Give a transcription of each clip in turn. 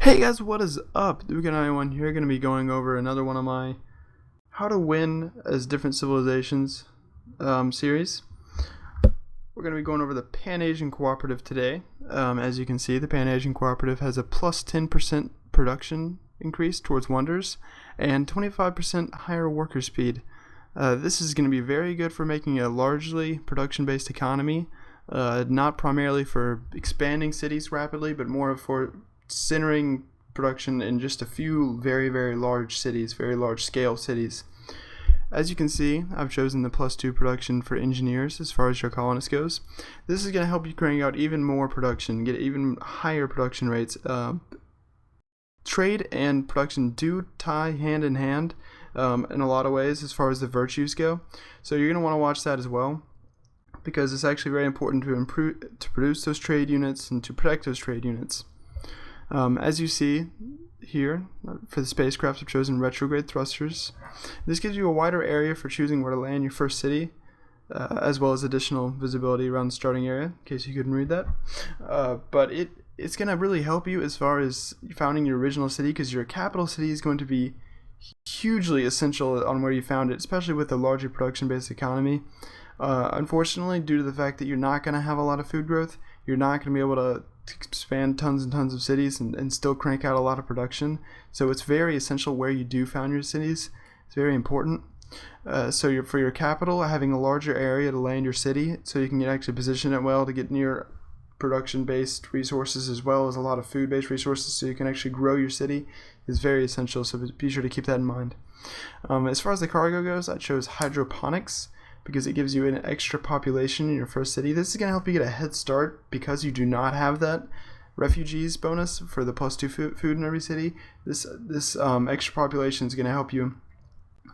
Hey guys, what is up? Duke91 here, going to be going over another one of my How to Win as Different Civilizations series. We're going to be going over the Pan-Asian Cooperative today. As you can see, the Pan-Asian Cooperative has a plus 10% production increase towards wonders and 25% higher worker speed. This is going to be very good for making a largely production-based economy, not primarily for expanding cities rapidly, but more for centering production in just a few very, very large cities, very large scale cities. As you can see, I've chosen the +2 production for engineers as far as your colonist goes. This is going to help you crank out even more production, get even higher production rates. Trade and production do tie hand in hand in a lot of ways as far as the virtues go. So you're going to want to watch that as well, because it's actually very important to produce those trade units and to protect those trade units. As you see here, for the spacecraft, I've chosen retrograde thrusters. This gives you a wider area for choosing where to land your first city, as well as additional visibility around the starting area, in case you couldn't read that. But it's going to really help you as far as founding your original city, because your capital city is going to be hugely essential on where you found it, especially with a larger production-based economy. Unfortunately, due to the fact that you're not going to have a lot of food growth, you're not going to be able to expand tons and tons of cities and still crank out a lot of production. So it's very essential where you do found your cities. It's very important. So for your capital, having a larger area to land your city, so you can actually position it well to get near production-based resources as well as a lot of food-based resources, so you can actually grow your city, is very essential. So be sure to keep that in mind. As far as the cargo goes, I chose hydroponics, because it gives you an extra population in your first city. This is going to help you get a head start because you do not have that refugees bonus for the +2 food in every city. This extra population is going to help you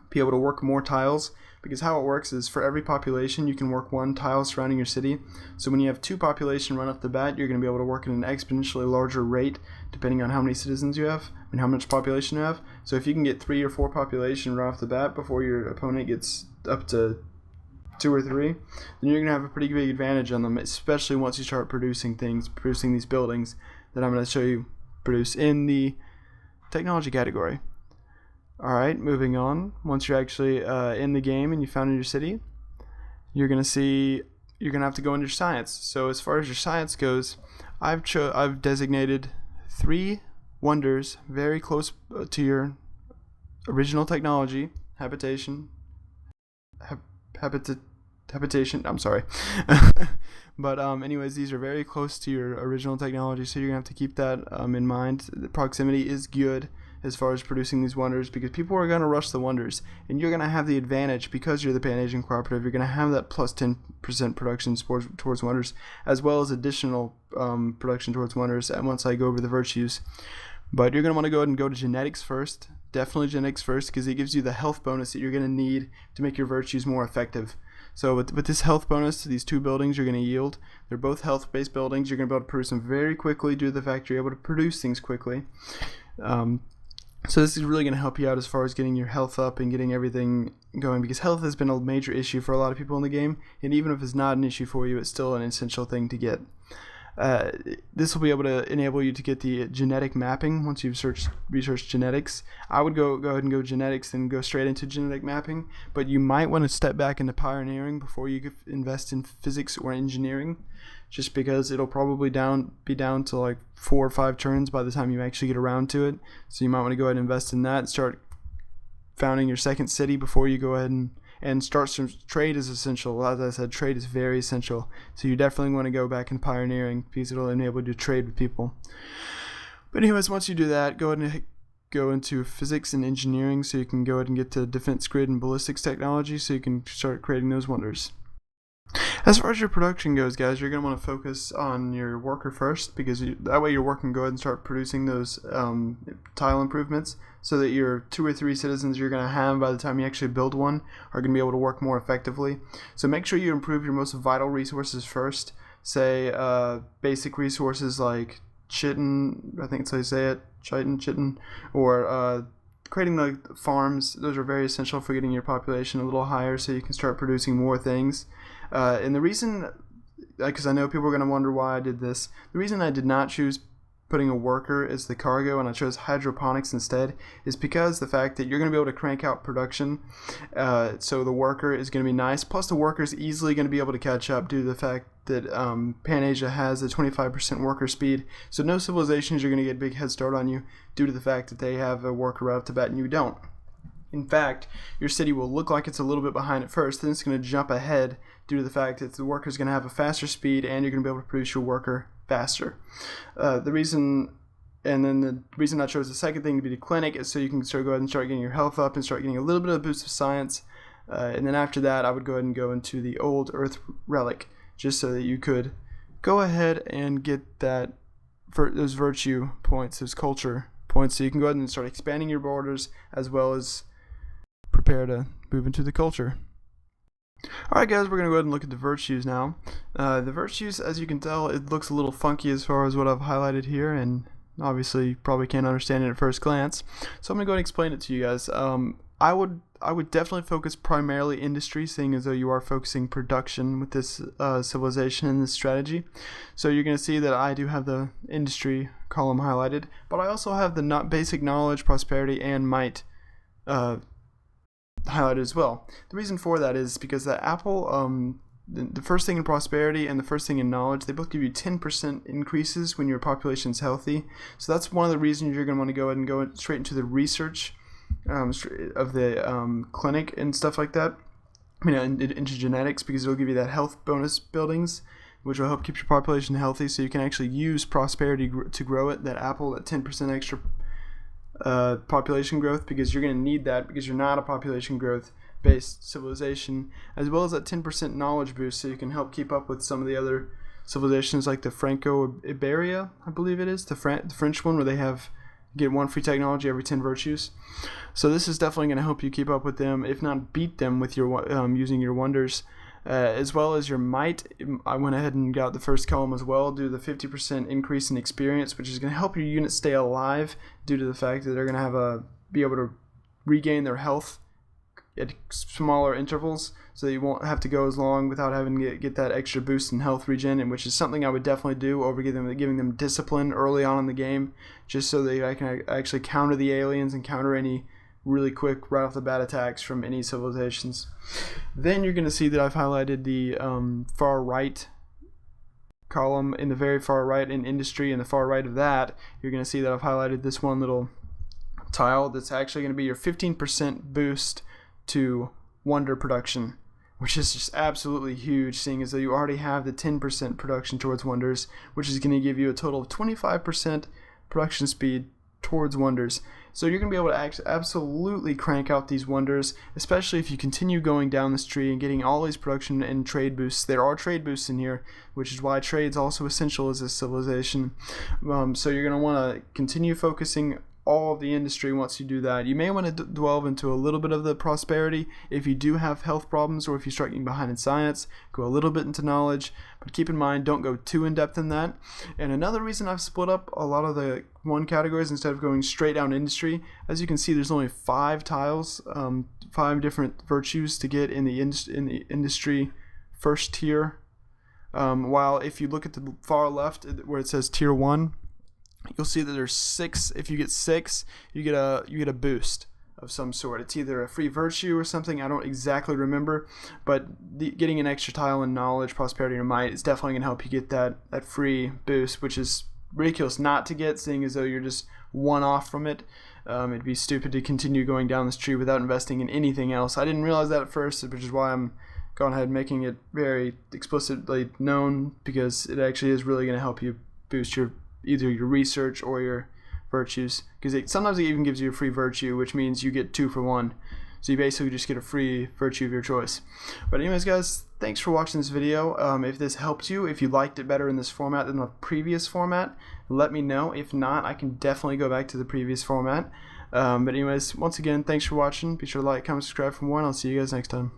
be able to work more tiles, because how it works is for every population you can work one tile surrounding your city. So when you have 2 population right off the bat, you're going to be able to work at an exponentially larger rate depending on how many citizens you have and how much population you have. So if you can get 3 or 4 population right off the bat before your opponent gets up to 2 or 3, then you're going to have a pretty big advantage on them, especially once you start producing these buildings that I'm going to show you produce in the technology category. Alright, moving on. Once you're actually in the game and you founded your city, you're going to have to go into your science. So as far as your science goes, I've designated 3 wonders very close to your original technology, habitation, I'm sorry. But anyways, these are very close to your original technology, so you're gonna have to keep that in mind. The proximity is good as far as producing these wonders, because people are gonna rush the wonders, and you're gonna have the advantage because you're the Pan-Asian Cooperative. You're gonna have that plus 10% production towards wonders, as well as additional production towards wonders. And once I go over the virtues, but you're gonna want to go ahead and go to genetics first. Definitely genetics first, because it gives you the health bonus that you're going to need to make your virtues more effective. So with this health bonus, these 2 buildings you're going to yield, they're both health-based buildings. You're going to be able to produce them very quickly due to the fact you're able to produce things quickly. So this is really going to help you out as far as getting your health up and getting everything going, because health has been a major issue for a lot of people in the game, and even if it's not an issue for you, it's still an essential thing to get. This will be able to enable you to get the genetic mapping once you've researched genetics. I would go ahead and go genetics and go straight into genetic mapping, but you might want to step back into pioneering before you invest in physics or engineering, just because it'll probably be down to like 4 or 5 turns by the time you actually get around to it. So you might want to go ahead and invest in that, start founding your second city before you go ahead and start some trade is essential. As I said, trade is very essential. So you definitely want to go back in pioneering, because it'll enable you to trade with people. But anyways, once you do that, go ahead and go into physics and engineering, so you can go ahead and get to defense grid and ballistics technology, so you can start creating those wonders. As far as your production goes, guys, you're going to want to focus on your worker first, because that way your worker can go ahead and start producing those tile improvements, so that your 2 or 3 citizens you're going to have by the time you actually build one are going to be able to work more effectively. So make sure you improve your most vital resources first. Say basic resources like chitin, I think that's how you say it, chitin, or creating the farms. Those are very essential for getting your population a little higher, so you can start producing more things. And the reason, because I know people are going to wonder why I did this, the reason I did not choose putting a worker as the cargo and I chose hydroponics instead is because the fact that you're going to be able to crank out production, so the worker is going to be nice. Plus the worker is easily going to be able to catch up due to the fact that Pan-Asia has a 25% worker speed, so no civilizations are going to get a big head start on you due to the fact that they have a worker right off the bat and you don't. In fact, your city will look like it's a little bit behind at first, then it's going to jump ahead due to the fact that the worker is going to have a faster speed and you're going to be able to produce your worker faster. The reason I chose the second thing to be the clinic is so you can go ahead and start getting your health up and start getting a little bit of a boost of science. And then after that, I would go ahead and go into the old Earth relic, just so that you could go ahead and get those virtue points, those culture points, so you can go ahead and start expanding your borders as well as prepare to move into the culture. Alright guys, we're going to go ahead and look at the virtues now. The virtues, as you can tell, it looks a little funky as far as what I've highlighted here, and obviously you probably can't understand it at first glance. So I'm going to go ahead and explain it to you guys. I would definitely focus primarily industry, seeing as though you are focusing production with this civilization and this strategy. So you're going to see that I do have the industry column highlighted, but I also have the basic knowledge, prosperity, and might highlighted as well. The reason for that is because the Apple, the first thing in prosperity and the first thing in knowledge, they both give you 10% increases when your population is healthy. So that's one of the reasons you're going to want to go ahead and go straight into the research of the clinic and stuff like that. I mean, into genetics, because it'll give you that health bonus buildings, which will help keep your population healthy, so you can actually use prosperity to grow it, that Apple, that 10% extra population growth, because you're going to need that because you're not a population growth based civilization, as well as that 10% knowledge boost, so you can help keep up with some of the other civilizations like the Franco-Iberia, I believe it is, the French one, where they get one free technology every 10 virtues. So this is definitely going to help you keep up with them, if not beat them, with your using your wonders. As well as your might, I went ahead and got the first column as well, due to the 50% increase in experience, which is going to help your units stay alive due to the fact that they're going to be able to regain their health at smaller intervals, so that you won't have to go as long without having to get that extra boost in health regen, and which is something I would definitely do over giving them discipline early on in the game, just so that I can actually counter the aliens and counter any really quick right off the bat attacks from any civilizations. Then you're going to see that I've highlighted the far right column, in the very far right in industry, and the far right of that you're going to see that I've highlighted this one little tile that's actually going to be your 15% boost to wonder production, which is just absolutely huge, seeing as though you already have the 10% production towards wonders, which is going to give you a total of 25% production speed towards wonders. So you're going to be able to absolutely crank out these wonders, especially if you continue going down this tree and getting all these production and trade boosts. There are trade boosts in here, which is why trade is also essential as a civilization. So you're going to want to continue focusing all of the industry. Once you do that, you may want to delve into a little bit of the prosperity if you do have health problems, or if you start getting behind in science, go a little bit into knowledge, but keep in mind, don't go too in depth in that. And another reason I've split up a lot of the one categories instead of going straight down industry, as you can see, there's only 5 tiles, 5 different virtues to get in the industry first tier, while if you look at the far left where it says tier 1, you'll see that there's 6. If you get 6, you get a boost of some sort. It's either a free virtue or something, I don't exactly remember, but getting an extra tile in knowledge, prosperity, or might is definitely going to help you get that free boost, which is ridiculous not to get, seeing as though you're just one off from it. It'd be stupid to continue going down this tree without investing in anything else. I didn't realize that at first, which is why I'm going ahead and making it very explicitly known, because it actually is really going to help you boost either your research or your virtues, because sometimes it even gives you a free virtue, which means you get 2 for 1, so you basically just get a free virtue of your choice. But anyways guys, thanks for watching this video. If this helped you, if you liked it better in this format than the previous format, let me know. If not, I can definitely go back to the previous format. But anyways, once again, thanks for watching. Be sure to like, comment, subscribe for more, and I'll see you guys next time.